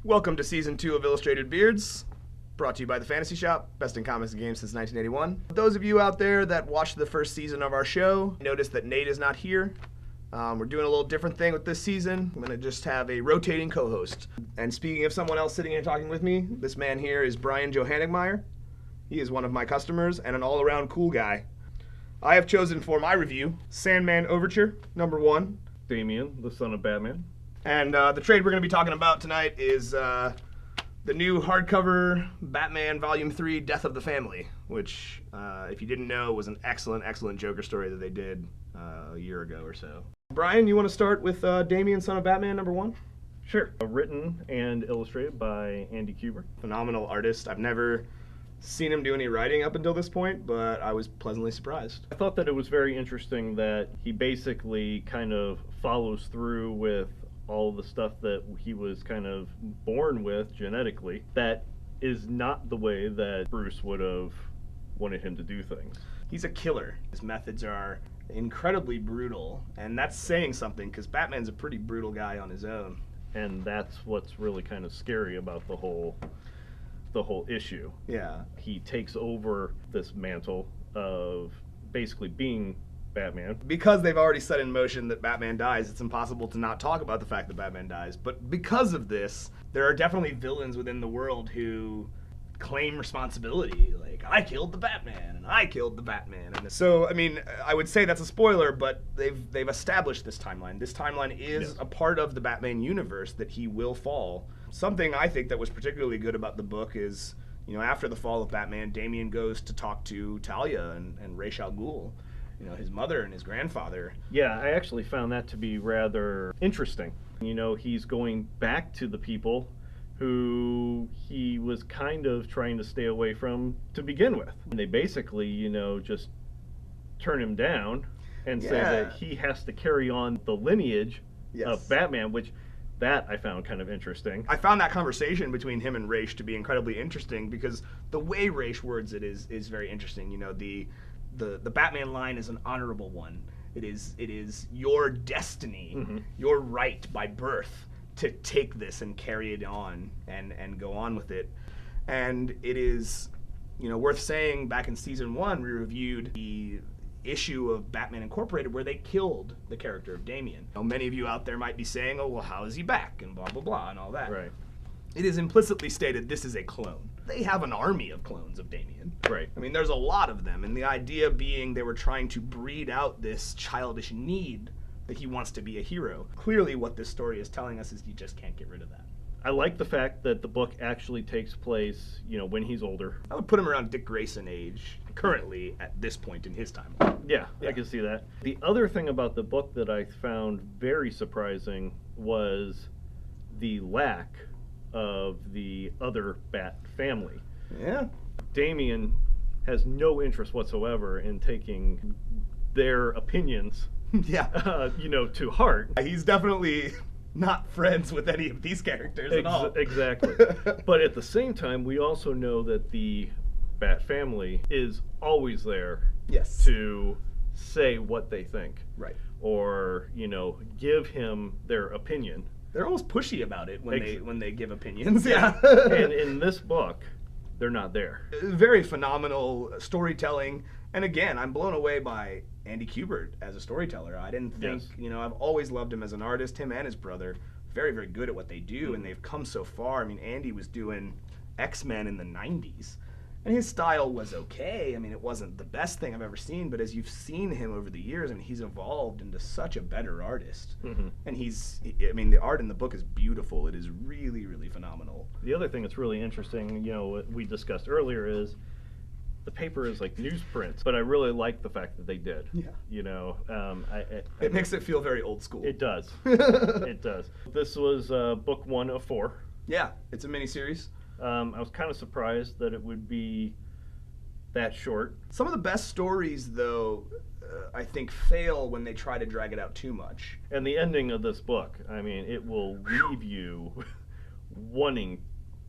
Welcome to Season 2 of Illustrated Beards, brought to you by The Fantasy Shop, best in comics and games since 1981. Those of you out there that watched the first season of our show, notice that Nate is not here. We're doing a little different thing with this season. I'm going to just have a rotating co-host. And speaking of someone else sitting here talking with me, this man here is Brian Johanningmeier. He is one of my customers and an all-around cool guy. I have chosen for my review Sandman Overture, #1. Damien, the son of Batman. And the trade we're going to be talking about tonight is the new hardcover Batman Volume 3, Death of the Family, which, if you didn't know, was an excellent, excellent Joker story that they did a year ago or so. Brian, you want to start with Damien, son of Batman, #1? Sure. Written and illustrated by Andy Kubert. Phenomenal artist. I've never seen him do any writing up until this point, but I was pleasantly surprised. I thought that it was very interesting that he basically kind of follows through with all the stuff that he was kind of born with genetically. That is not the way that Bruce would have wanted him to do things. He's a killer. His methods are incredibly brutal, and that's saying something because Batman's a pretty brutal guy on his own. And that's what's really kind of scary about the whole issue. Yeah. He takes over this mantle of basically being Batman. Because they've already set in motion that Batman dies, it's impossible to not talk about the fact that Batman dies. But because of this, there are definitely villains within the world who claim responsibility. Like, I killed the Batman, and I killed the Batman. And so, I mean, I would say that's a spoiler, but they've established this timeline. This timeline is a part of the Batman universe that he will fall. Something I think that was particularly good about the book is, you know, after the fall of Batman, Damian goes to talk to Talia and Ra's al Ghul, you know, his mother and his grandfather. Yeah, I actually found that to be rather interesting. You know, he's going back to the people who he was kind of trying to stay away from to begin with. And they basically, you know, just turn him down and say that he has to carry on the lineage of Batman, which that I found kind of interesting. I found that conversation between him and Ra's to be incredibly interesting because the way Ra's words it is very interesting. You know, the Batman line is an honorable one. It is your destiny, your right by birth to take this and carry it on and go on with it. And it is, you know, worth saying, back in season 1, we reviewed the issue of Batman Incorporated where they killed the character of Damian. You know, many of you out there might be saying, oh, well, how is he back? And blah, blah, blah, and all that. Right. It is implicitly stated this is a clone. They have an army of clones of Damian. Right. I mean, there's a lot of them, and the idea being they were trying to breed out this childish need that he wants to be a hero. Clearly what this story is telling us is you just can't get rid of that. I like the fact that the book actually takes place, you know, when he's older. I would put him around Dick Grayson age, currently at this point in his timeline. Yeah, I can see that. The other thing about the book that I found very surprising was the lack of the other Bat family. Yeah. Damian has no interest whatsoever in taking their opinions you know, to heart. He's definitely not friends with any of these characters at all. Exactly. But at the same time, we also know that the Bat family is always there to say what they think. Right. Or, you know, give him their opinion. They're almost pushy about it when they give opinions. Yeah. And in this book, they're not there. Very phenomenal storytelling. And again, I'm blown away by Andy Kubert as a storyteller. I didn't think, you know, I've always loved him as an artist, him and his brother. Very, very good at what they do, and they've come so far. I mean, Andy was doing X-Men in the 90s, and his style was okay. I mean, it wasn't the best thing I've ever seen, but as you've seen him over the years, I mean, he's evolved into such a better artist. And I mean, the art in the book is beautiful. It is really, really phenomenal. The other thing that's really interesting, you know, what we discussed earlier is the paper is like newsprint, but I really like the fact that they did. Yeah. You know, it makes it feel very old school. It does. It does. This was book 1 of 4. Yeah, it's a miniseries. I was kind of surprised that it would be that short. Some of the best stories, though, I think fail when they try to drag it out too much. And the ending of this book, I mean, it will leave you wanting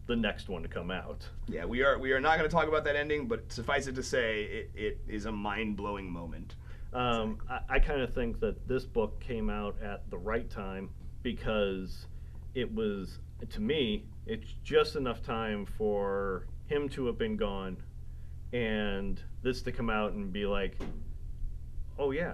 the next one to come out. Yeah, we are not going to talk about that ending, but suffice it to say, it is a mind-blowing moment. I kind of think that this book came out at the right time because it was to me, it's just enough time for him to have been gone and this to come out and be like, oh yeah,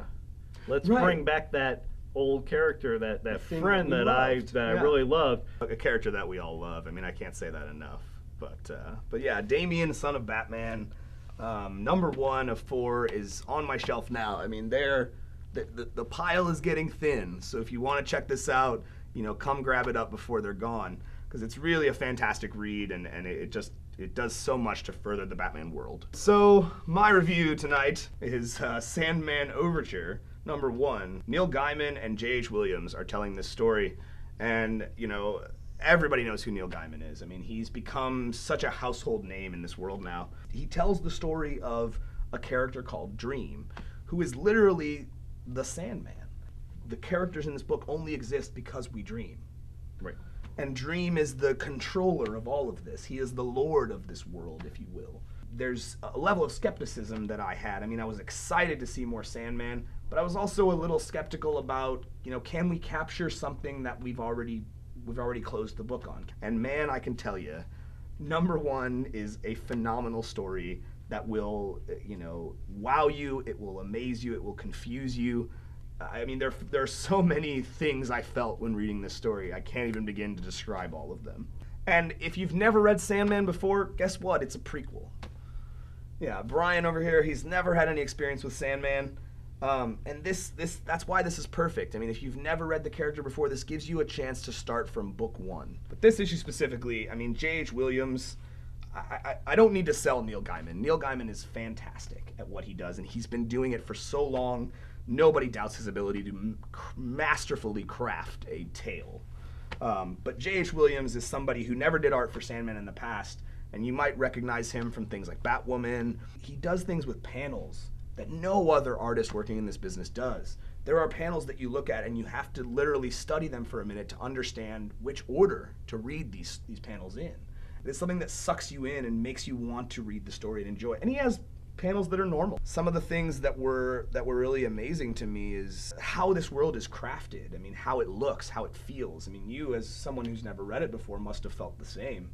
let's bring back that old character, that friend that I really loved. A character that we all love. I mean, I can't say that enough. But yeah, Damien, son of Batman, number 1 of 4 is on my shelf now. I mean, the pile is getting thin. So if you want to check this out, come grab it up before they're gone, because it's really a fantastic read, and it does so much to further the Batman world. So my review tonight is Sandman Overture, number 1. Neil Gaiman and J.H. Williams are telling this story, and everybody knows who Neil Gaiman is. I mean, he's become such a household name in this world now. He tells the story of a character called Dream, who is literally the Sandman. The characters in this book only exist because we dream. Right. And Dream is the controller of all of this. He is the lord of this world, if you will. There's a level of skepticism that I had. I mean, I was excited to see more Sandman, but I was also a little skeptical about, can we capture something that we've already closed the book on? And man, I can tell you, number 1 is a phenomenal story that will, wow you, it will amaze you, it will confuse you. I mean, there are so many things I felt when reading this story. I can't even begin to describe all of them. And if you've never read Sandman before, guess what? It's a prequel. Yeah, Brian over here, he's never had any experience with Sandman. And that's why this is perfect. I mean, if you've never read the character before, this gives you a chance to start from book 1. But this issue specifically, I mean, J.H. Williams, I don't need to sell Neil Gaiman. Neil Gaiman is fantastic at what he does, and he's been doing it for so long. Nobody doubts his ability to masterfully craft a tale. But J.H. Williams is somebody who never did art for Sandman in the past, and you might recognize him from things like Batwoman. He does things with panels that no other artist working in this business does. There are panels that you look at and you have to literally study them for a minute to understand which order to read these panels in. It's something that sucks you in and makes you want to read the story and enjoy it. And he has panels that are normal. Some of the things that were really amazing to me is how this world is crafted. I mean, how it looks, how it feels. I mean, you as someone who's never read it before must have felt the same.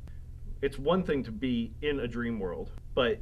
It's one thing to be in a dream world, but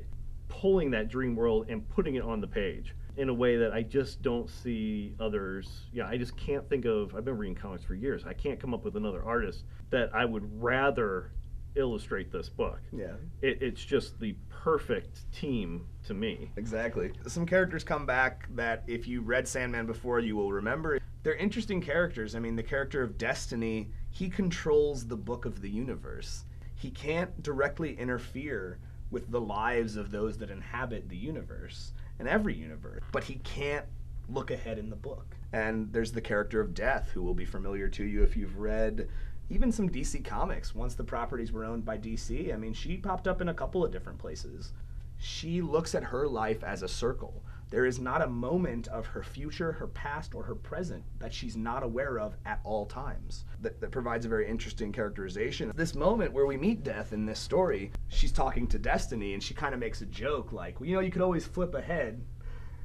pulling that dream world and putting it on the page in a way that I just don't see others. Yeah, I just can't think of, I've been reading comics for years, I can't come up with another artist that I would rather illustrate this book. Yeah. It's just the perfect team to me. Exactly. Some characters come back that if you read Sandman before, you will remember. They're interesting characters. I mean, the character of Destiny, he controls the book of the universe. He can't directly interfere with the lives of those that inhabit the universe and every universe, but he can't look ahead in the book. And there's the character of Death, who will be familiar to you if you've read even some DC comics. Once the properties were owned by DC, I mean, she popped up in a couple of different places. She looks at her life as a circle. There is not a moment of her future, her past, or her present that she's not aware of at all times. That provides a very interesting characterization. This moment where we meet Death in this story, she's talking to Destiny, and she kind of makes a joke like, well, you could always flip ahead.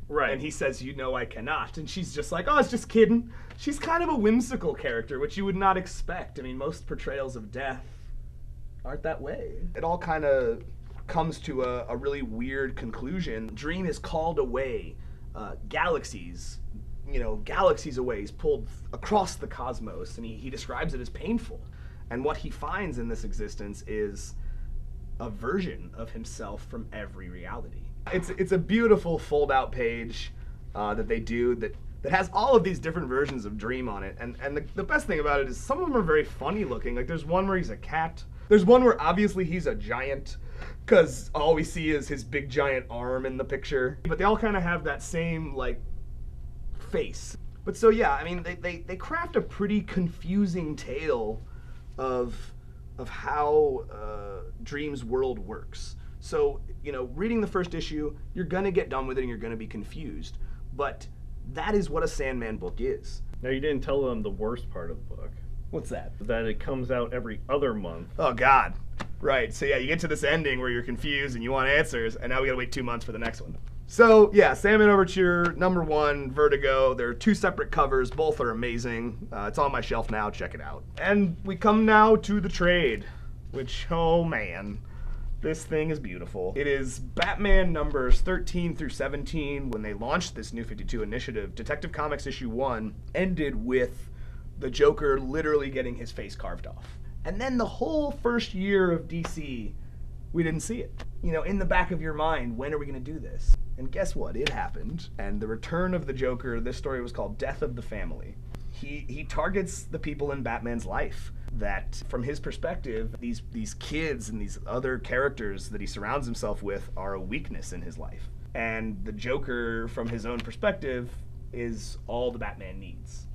Right. And he says, I cannot. And she's just like, oh, it's just kidding. She's kind of a whimsical character, which you would not expect. I mean, most portrayals of Death aren't that way. It all kind of comes to a really weird conclusion. Dream is called away, galaxies away. He's pulled across the cosmos, and he describes it as painful. And what he finds in this existence is a version of himself from every reality. It's a beautiful fold-out page that they do that has all of these different versions of Dream on it. And the best thing about it is some of them are very funny looking. Like there's one where he's a cat. There's one where obviously he's a giant, because all we see is his big giant arm in the picture. But they all kind of have that same like face. But so yeah, I mean they craft a pretty confusing tale of how Dream's world works. So, reading the first issue, you're going to get done with it and you're going to be confused. But that is what a Sandman book is. Now, you didn't tell them the worst part of the book. What's that? That it comes out every other month. Oh, God. Right. So, yeah, you get to this ending where you're confused and you want answers, and now we got to wait 2 months for the next one. So, yeah, Sandman Overture, #1, Vertigo. There are 2 separate covers. Both are amazing. It's on my shelf now. Check it out. And we come now to the trade, which, oh man, this thing is beautiful. It is Batman numbers 13 through 17. When they launched this New 52 initiative, Detective Comics issue 1 ended with the Joker literally getting his face carved off. And then the whole first year of DC, we didn't see it. You know, in the back of your mind, when are we going to do this? And guess what? It happened. And the return of the Joker, this story was called Death of the Family. He targets the people in Batman's life that, from his perspective, these kids and these other characters that he surrounds himself with are a weakness in his life. And the Joker, from his own perspective, is all the Batman needs.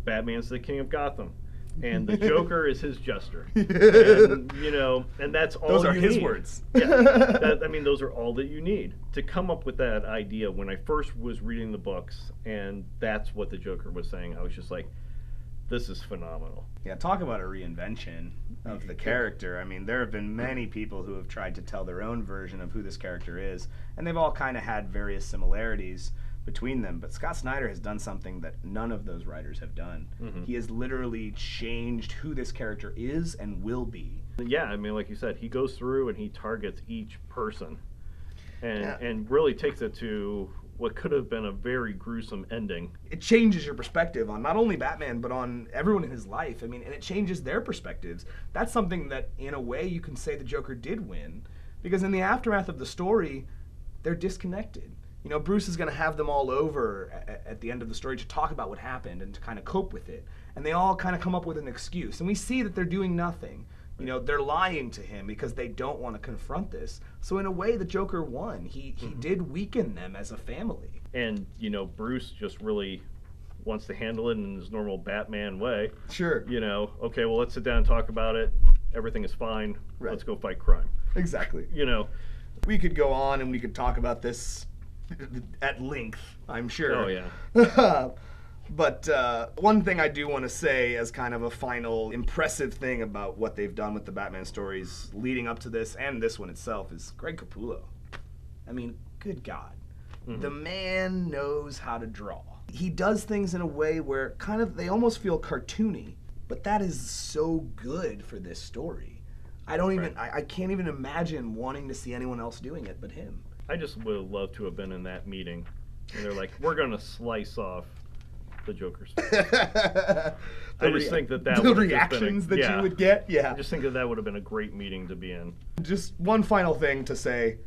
Batman's the king of Gotham, and the Joker is his jester. And, you know, and that's all Those are you his need. words. Yeah, I mean, those are all that you need to come up with that idea. When I first was reading the books, and that's what the Joker was saying, I was just like, this is phenomenal. Yeah, talk about a reinvention of the character. I mean, there have been many people who have tried to tell their own version of who this character is, and they've all kind of had various similarities between them. But Scott Snyder has done something that none of those writers have done. Mm-hmm. He has literally changed who this character is and will be. Yeah, I mean, like you said, he goes through and he targets each person and really takes it to what could have been a very gruesome ending. It changes your perspective on not only Batman, but on everyone in his life. I mean, and it changes their perspectives. That's something that, in a way, you can say the Joker did win. Because in the aftermath of the story, they're disconnected. You know, Bruce is going to have them all over at the end of the story to talk about what happened and to kind of cope with it. And they all kind of come up with an excuse. And we see that they're doing nothing. You know, they're lying to him because they don't want to confront this. So in a way, the Joker won. He did weaken them as a family. And, you know, Bruce just really wants to handle it in his normal Batman way. Sure. You know, okay, well, let's sit down and talk about it. Everything is fine. Right. Let's go fight crime. Exactly. You know. We could go on and we could talk about this at length, I'm sure. Oh, yeah. But one thing I do want to say as kind of a final impressive thing about what they've done with the Batman stories leading up to this and this one itself is Greg Capullo. I mean, good God. Mm-hmm. The man knows how to draw. He does things in a way where kind of they almost feel cartoony, but that is so good for this story. I can't even imagine wanting to see anyone else doing it but him. I just would have loved to have been in that meeting. And they're like, we're going to slice off the Joker's face. I just think that the reactions that you would get. Yeah, I just think that would have been a great meeting to be in. Just one final thing to say: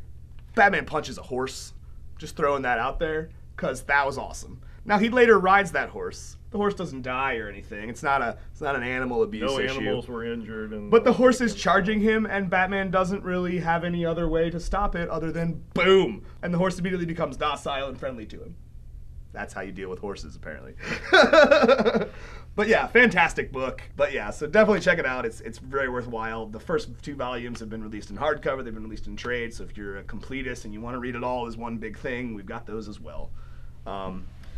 Batman punches a horse. Just throwing that out there because that was awesome. Now he later rides that horse. The horse doesn't die or anything. It's not an animal abuse issue. No animals were injured. But the horse is charging him, and Batman doesn't really have any other way to stop it other than boom, and the horse immediately becomes docile and friendly to him. That's how you deal with horses, apparently. But yeah, fantastic book. But yeah, so definitely check it out. It's very worthwhile. The first 2 volumes have been released in hardcover. They've been released in trade. So if you're a completist and you want to read it all as one big thing, we've got those as well.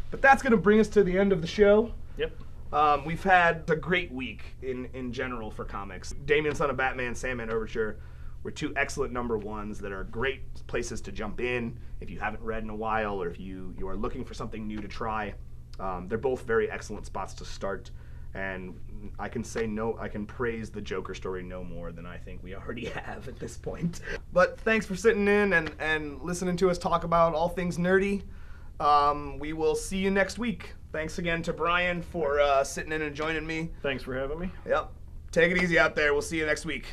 But that's going to bring us to the end of the show. Yep. We've had a great week in general for comics. Damien, Son of Batman, Sandman Overture were 2 excellent #1s that are great places to jump in if you haven't read in a while or if you are looking for something new to try. They're both very excellent spots to start. And I can praise the Joker story no more than I think we already have at this point. But thanks for sitting in and listening to us talk about all things nerdy. We will see you next week. Thanks again to Brian for sitting in and joining me. Thanks for having me. Yep. Take it easy out there. We'll see you next week.